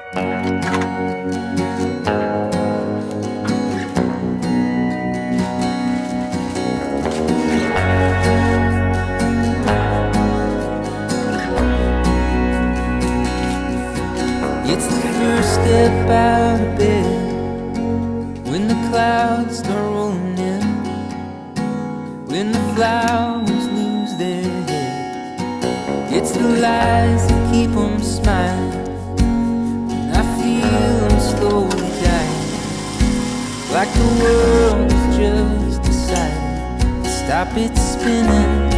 It's the first step out of bed when the clouds start rolling in, when the flowers lose their head. It's the lies that keep them smiling when I feel them slowly dying, like the world has just decided to stop its spinning.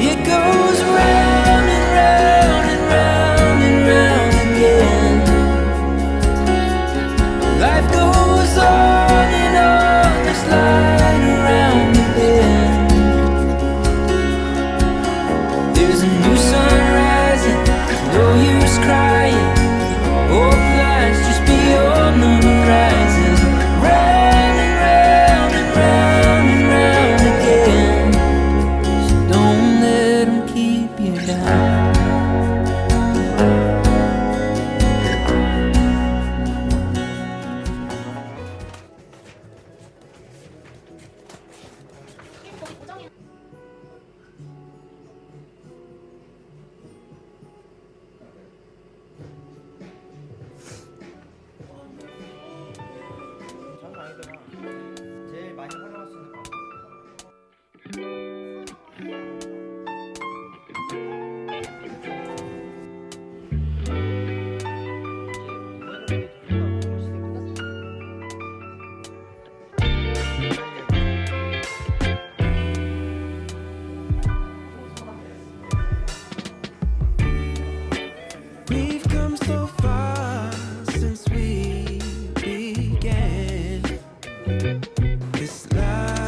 It goes round and round and round and round again. Life goes on and on, just slide around the bend. There's a new sun rising, there's no use crying. Hope lies just beyond the horizon. Round and round and round and round again. So don't let them keep you down. 전 아이들아 제일 많이 활용할 수 있는 방법입니다. We've come so far since we began this love.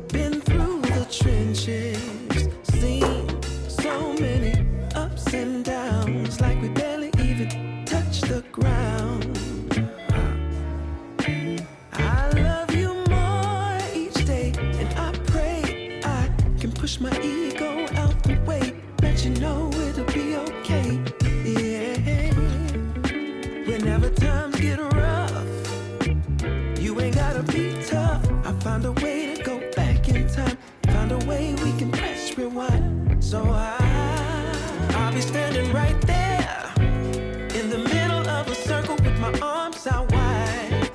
Been through the trenches, seen so many ups and downs, like we barely even touched the ground. I love you more each day, and I pray I can push my ego out the way, let you know it'll be okay. Yeah. Whenever times get rough, you ain't gotta be tough. I found a way to go back in time, found a way we can press rewind. So I'll be standing right there in the middle of a circle with my arms out wide,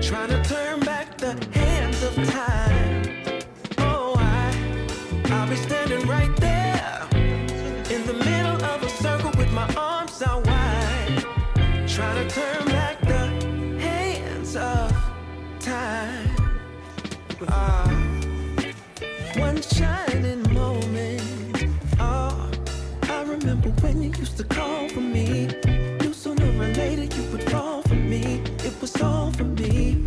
trying to turn back the hands of time. Oh, I'll be standing right there in the middle of a circle with my arms out wide, trying to turn back the hands of time. One shining moment. Oh, I remember when you used to call for me. Knew sooner or later you would fall for me. It was all for me.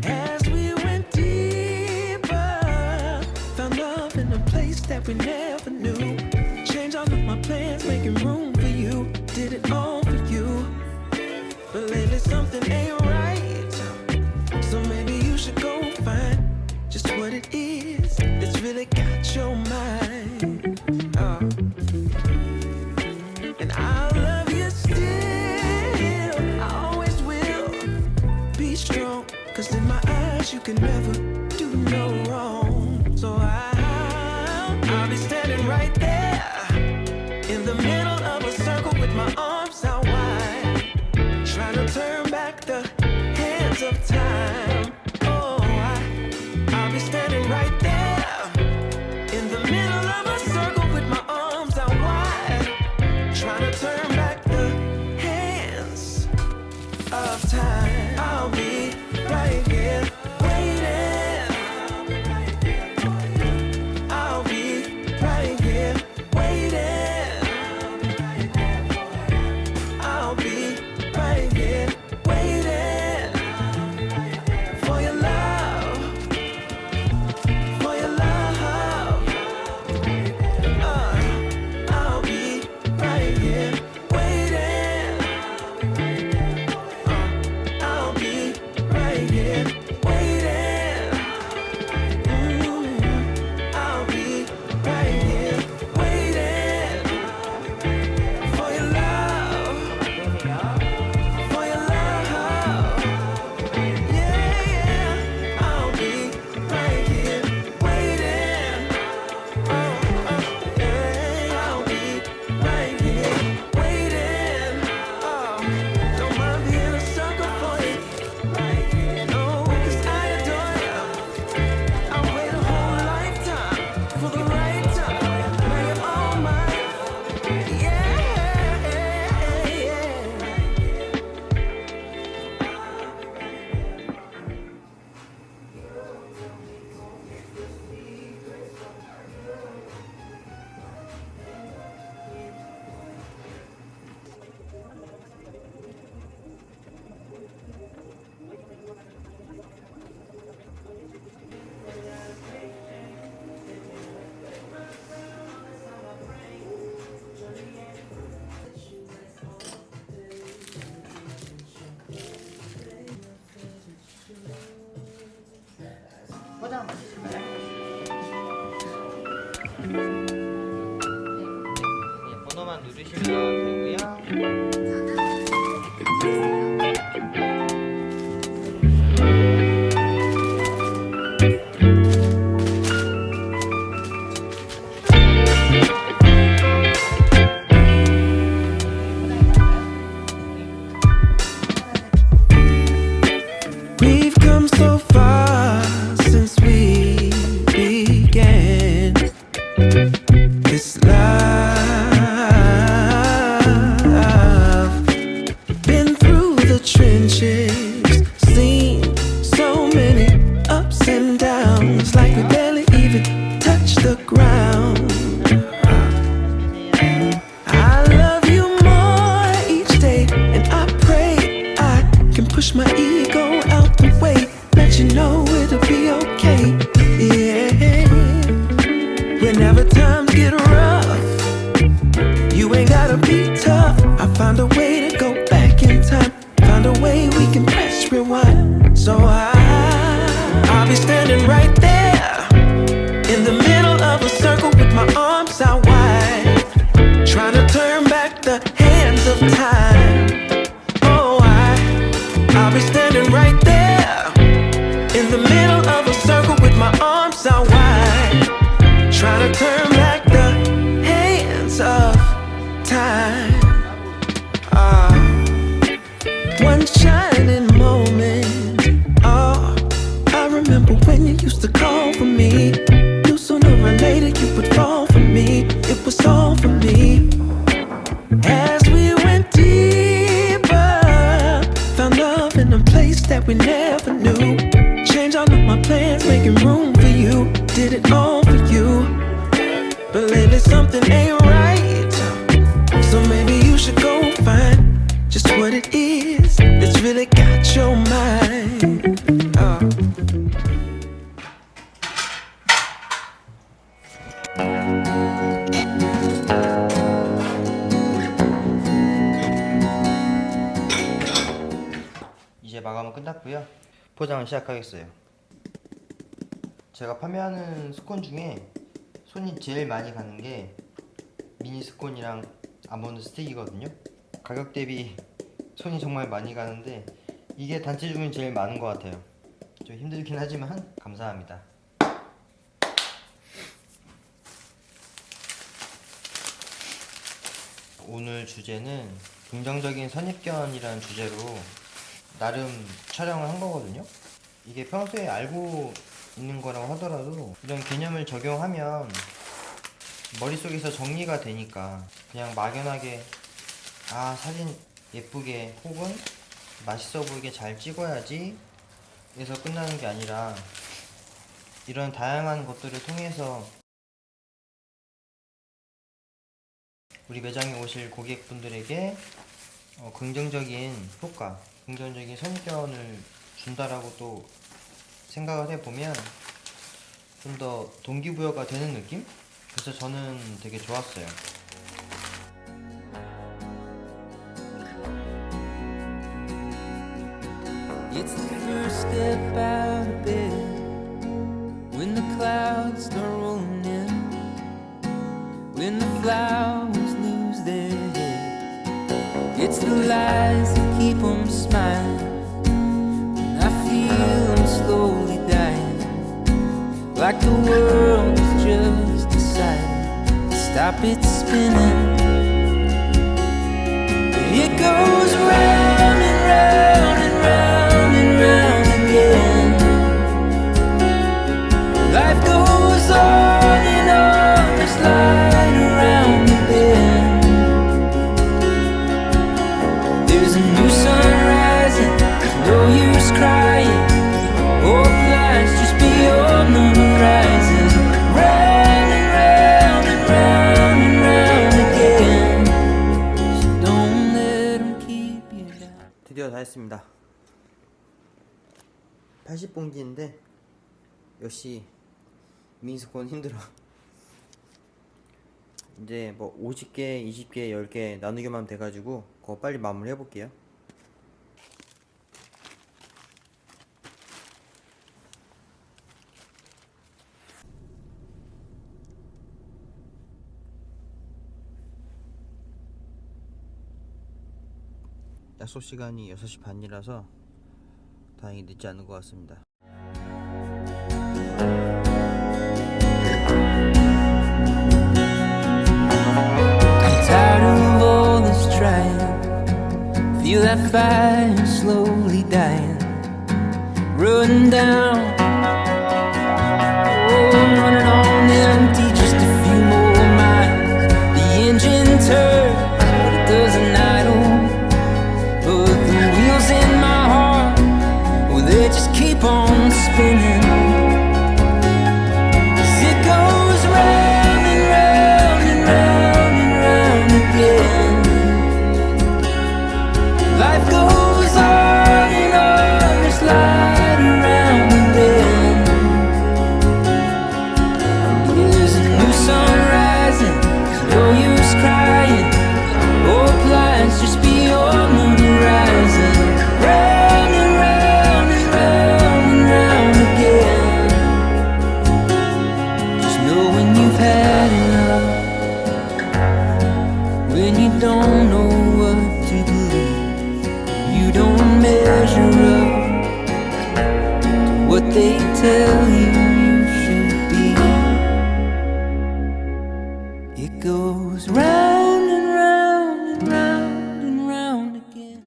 As we went deeper, found love in a place that we never knew. Changed all of my plans, making room for you. Did it all for you. But lately something ain't right, so maybe you should go find just what it is that's really got your mind. And I'll love you still, I always will. Be strong, cause in my eyes you can never do no wrong. So I'll be standing right there in the middle of a circle with my arms out wide, trying to turn back the hands of time. Oh, I'll be standing right there in the middle of a circle with my arms out wide, trying to turn back the hands of time. I'll be right here waiting. I'll be right here waiting. 번호만 누르시면 되고요. We've come so far since we began this life. Been through the trenches, seen so many ups and downs, like we barely even touched the ground. I love you more each day, and I pray I can push my ego out the way, let you know it'll be okay. Yeah. Whenever times get rough, you ain't gotta be tough. I found a way to go back in time, found a way we can press rewind. So I'll be standing right there in the middle of a circle with my arms out wide, trying to turn back the hands of time. Oh, I'll be standing right there in the middle of a circle with my arms out wide, trying to turn back the hands of time. One shining moment. Oh, I remember when you used to call for me. Knew sooner or later you would fall for me. It was all for me. As we went deeper, found love in a place that we never knew. Changed all of my plans, making room for you. Did it all for you. But lately something ain't right, so maybe you should go find just what it is that's really got your mind. Oh. 이제 마감은 끝났고요. 포장을 시작하겠어요. 제가 판매하는 스콘 중에 손이 제일 많이 가는 게 미니 스콘이랑 아몬드 스틱이거든요. 가격 대비 손이 정말 많이 가는데 이게 단체 중에 제일 많은 것 같아요. 좀 힘들긴 하지만 감사합니다. 오늘 주제는 긍정적인 선입견이라는 주제로 나름 촬영을 한 거거든요. 이게 평소에 알고 있는 거라고 하더라도 이런 개념을 적용하면 머릿속에서 정리가 되니까 그냥 막연하게 아 사진 예쁘게 혹은 맛있어 보이게 잘 찍어야지 에서 끝나는 게 아니라 이런 다양한 것들을 통해서 우리 매장에 오실 고객분들에게 긍정적인 효과, 긍정적인 선입견을 준다라고 또 생각을 해보면 좀 더 동기부여가 되는 느낌? 그래서 저는 되게 좋았어요. It's the first step out of bed when the clouds start rolling in, when the flowers lose their heads. It's the lies that keep them smiling when I feel them slowly dying, like the world has just decided to stop its spinning. It goes round and round and round and round again. Life goes on and on, just like around the bend. There's a new sun rising, there's no use crying. Old lies just beyond the horizon. Round and round and round and round again. So don't let them keep you down. 드디어 다 했습니다. 80봉지인데 역시 미니스콘 힘들어. 이제 뭐 50개, 20개, 10개 나누기만 돼가지고 그거 빨리 마무리 해볼게요. 약속 시간이 6시 반이라서 다행히 늦지 않은 것 같습니다. I'm tired of all this trying. Feel that fire slowly dying, running down. Oh, I'm running on empty, just a few more miles. The engine turns, but it doesn't idle. But the wheels in my heart, well, they just keep on spinning. 'Cause it goes round and round and round and round again. Life goes on and on, this light around the bend. There's a new sun rising, there's no use crying. Hope lies just beyond the horizon. Round and round and round and round again. Just know when you've had enough, when you don't know what to believe, you don't measure up to what they tell you.